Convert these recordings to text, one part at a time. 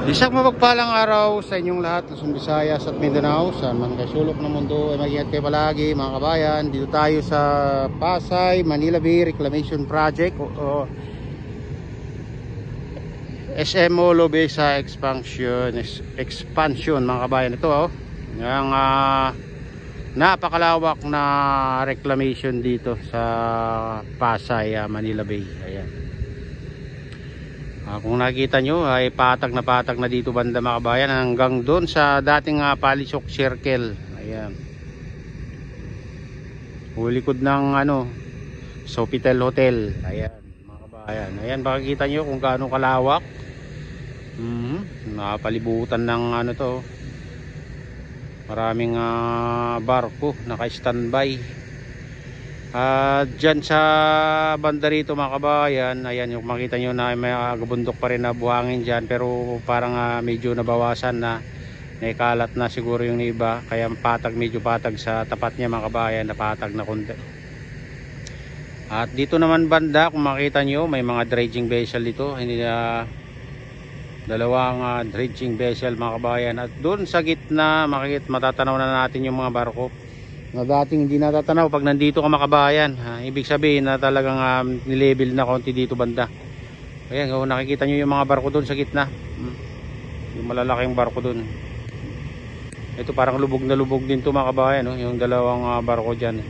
Isang mapagpalang araw sa inyong lahat, Luzon, Visayas at Mindanao. Saan man kayo sulok ng mundo ay mag-ingat kayo palagi mga kabayan. Dito tayo sa Pasay, Manila Bay Reclamation Project o SM Molo Bay sa expansion mga kabayan. Ito yung napakalawak na reclamation dito sa Pasay, Manila Bay. Ayan. Kung nakikita nyo ay patag na dito banda mga kabayan hanggang doon sa dating Palisok Circle. Ayan. Hulikod ng Sofitel Hotel. Ayan mga kabayan. Ayan, makikita nyo kung gaano kalawak. Nakapalibutan ng to. Maraming barko naka-standby. Dyan sa banda rito mga kabayan, ayan yung makita nyo na may bundok pa rin na buhangin dyan, pero parang medyo nabawasan na, naikalat na siguro yung iba, kaya medyo patag sa tapat niya mga kabayan, napatag na konti. At dito naman banda, kung makita nyo, may mga dredging vessel dito, dalawang dredging vessel mga kabayan. At doon sa gitna matatanaw na natin yung mga barko na dating hindi natatanaw pag nandito ka makabayan. Ibig sabihin na talagang nilevel na konti dito banda. Ayan, nakikita nyo yung mga barko doon sa gitna, yung malalaking barko doon. Ito parang lubog na lubog din to mga kabayan, yung dalawang barko dyan.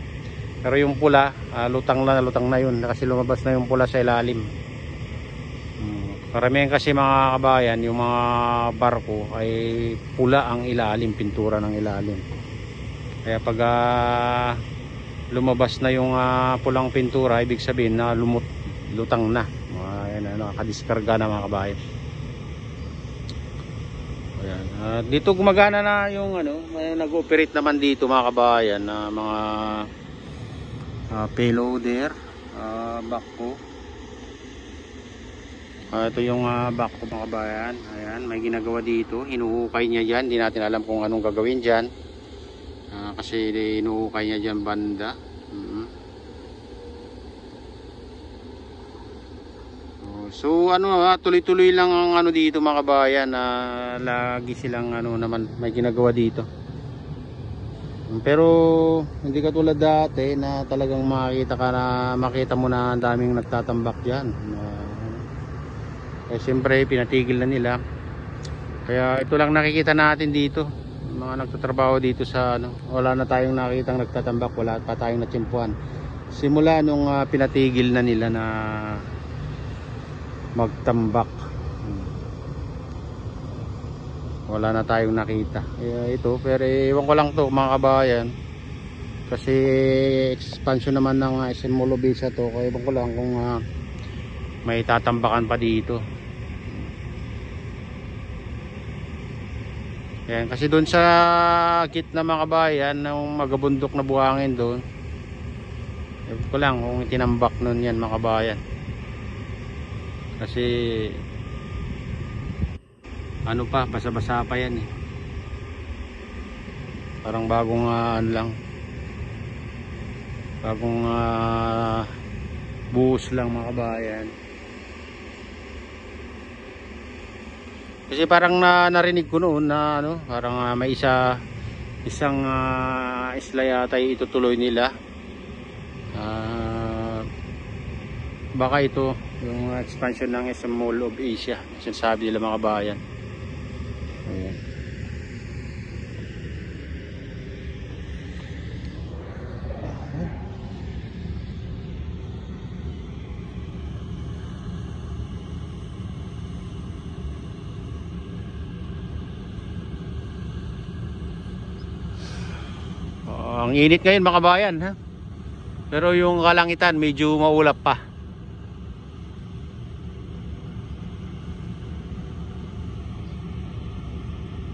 Pero yung pula, lutang na yun kasi lumabas na yung pula sa ilalim. Karamihan kasi mga kabayan, yung mga barko ay pula ang ilalim, pintura ng ilalim. Kaya pag lumabas na yung pulang pintura, ibig sabihin na lutang na. Ayan, nakadiskarga na mga kabayan. Ayan. Dito gumagana na yung may nag-operate naman dito mga kabayan na mga payloader, backhoe. Ito yung backhoe mga kabayan. Ayan, may ginagawa dito. Hinuhukay niya dyan. Hindi natin alam kung anong gagawin dyan. Kasi inuukay niya dyan banda. So tuloy-tuloy lang ang dito mga kabayan. Lagi silang naman may ginagawa dito. Pero hindi katulad dati na talagang makita mo na ang daming nagtatambak diyan. Siyempre pinatigil na nila. Kaya ito lang nakikita natin dito. Mga nagtatrabaho dito sa wala na tayong nakitang nagtatambak, wala pa tayong natsimpuan simula nung pinatigil na nila na magtambak. Wala na tayong nakita. Ito pero ewan ko lang to mga kabayan, kasi expansion naman ng SM Molo Bay to, kaya ewan ko lang kung may tatambakan pa dito. Ayan, kasi doon sa gitna mga kabayan ng magabundok na buhangin doon, ewan ko lang kung itinambak nun yan mga kabayan, kasi basa-basa pa yan parang bagong bagong buhos lang mga kabayan. Kasi parang narinig ko noon na parang may isang isla yata itutuloy nila. Baka ito yung expansion ng SM Mall of Asia, sinasabi nila mga kabayan. Ayan. Ang init ngayon mga kabayan, pero yung kalangitan medyo maulap pa.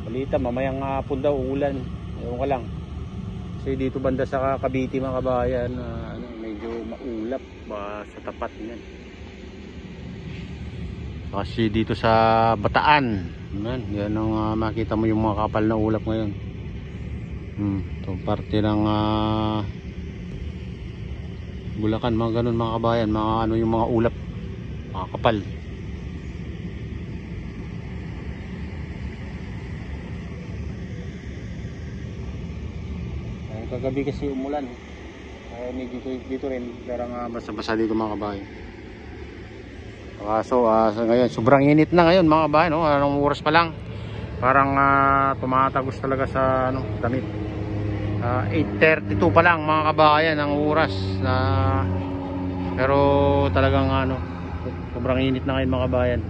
Balita mamayang hapon daw ulan, ewan ko lang. Kasi dito banda sa Cavite mga kabayan, medyo maulap sa tapat niyan. Kasi dito sa Bataan, yan ang makita mo yung mga kapal na ulap ngayon. Ito parte ng Bulacan, mga ganun mga kabayan, mga yung mga ulap, mga kapal. Kagabi kasi umulan. May dito rin, parang basa-basa dito mga kabayan. So ngayon, sobrang init na ngayon mga kabayan, no? Anong oras pa lang? Parang tumatagos talaga sa damit. 8:32 pa lang mga kabayan ang oras na, pero talagang sobrang init na ngayon mga kabayan.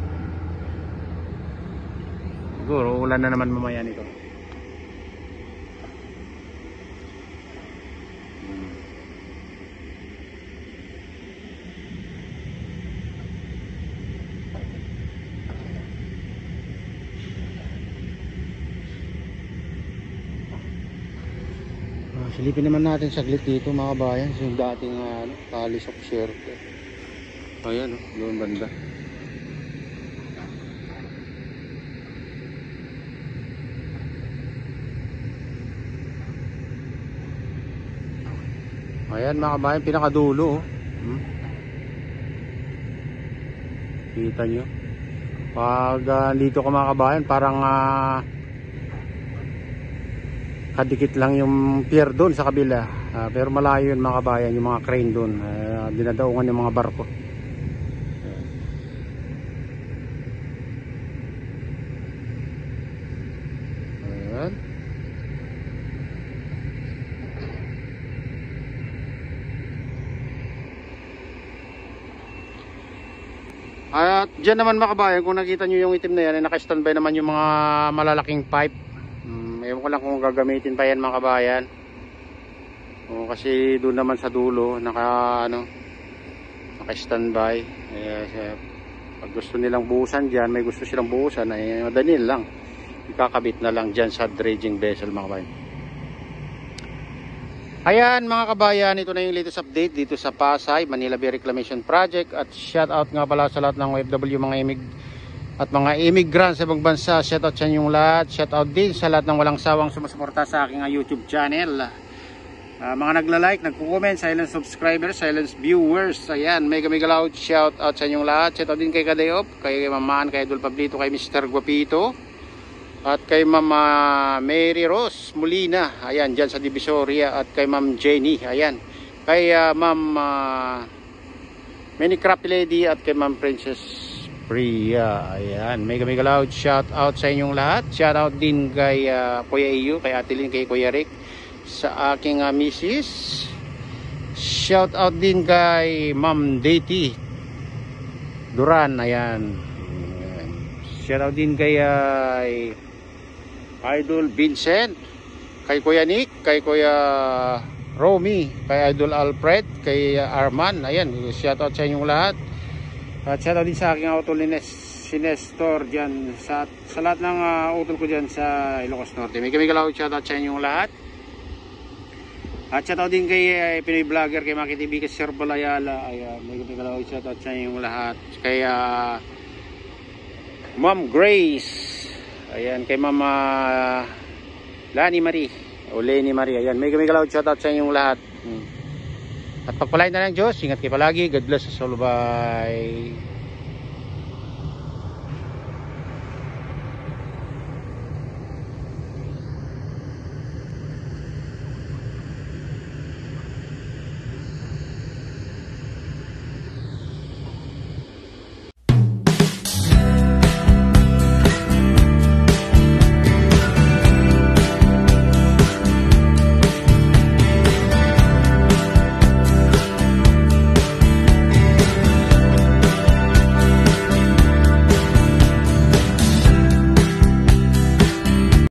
Siguro ulan na naman mamaya nito. Silipin naman natin saglit dito mga kabayan, yung dating Palace of Sherpa. Ayan, doon banda. Ayan mga kabayan, pinakadulo. Kita nyo. Pag dito ka mga kabayan, parang kadikit lang yung pier doon sa kabila, pero malayo yun mga kabayan, yung mga crane doon, dinadaungan yung mga barko. Ayan. At dyan naman mga kabayan, kung nakita nyo yung itim na yan, naka-standby naman yung mga malalaking pipe. Ewan ko lang kung gagamitin pa yan mga kabayan. Kasi doon naman sa dulo naka-standby. Pag gusto nilang buhusan dyan, may gusto silang buhusan, ay madali lang, ikakabit na lang dyan sa dredging vessel mga kabayan. Ayan mga kabayan, ito na yung latest update dito sa Pasay Manila Bay Reclamation Project. At shout out nga pala sa lahat ng OFW, mga mga immigrants sa ibang bansa. Shout out sa inyong lahat. Shout out din sa lahat ng walang sawang sumusuporta sa aking YouTube channel. Mga nagla-like, nagko-comment, silent subscribers, silent viewers. Ayan, mega loud shout out sa inyong lahat. Shout out din kay Kadayop, kay Mamaan, kay Idol Pablito, kay Mr. Guapito, at kay Mama Mary Rose Molina. Ayan, dyan sa Divisoria. At kay Ma'am Jenny. Ayan, kay Ma'am Minecraft Lady, at kay Ma'am Princess Priya. Ayan, mega loud shout out sa inyong lahat. Shout out din kay Kuya Iyo, kay Ate Lynn, kay Kuya Rick, sa aking misis. Shout out din kay Ma'am Daty Duran. Ayan. Shout out din kay Idol Vincent, kay Kuya Nick, kay Kuya Romy, kay Idol Alfred, kay Arman. Ayan, shout out sa inyong lahat. At shout out din sa aking auto si Nestor dyan sa lahat ng utol ko dyan sa Ilocos Norte. May loud shout out sa inyong lahat. At shout out din kay Pinoy Vlogger, kay Maki TV, kay Sir Balayala. Ayan, may loud shout out sa inyong lahat. Kay Ma'am Grace. Ayan, kay Mama Lani Marie o Lenny Marie. Ayan, may loud shout out sa inyong lahat. At pagpalain na ng Diyos, ingat kayo palagi. God bless us all. Bye.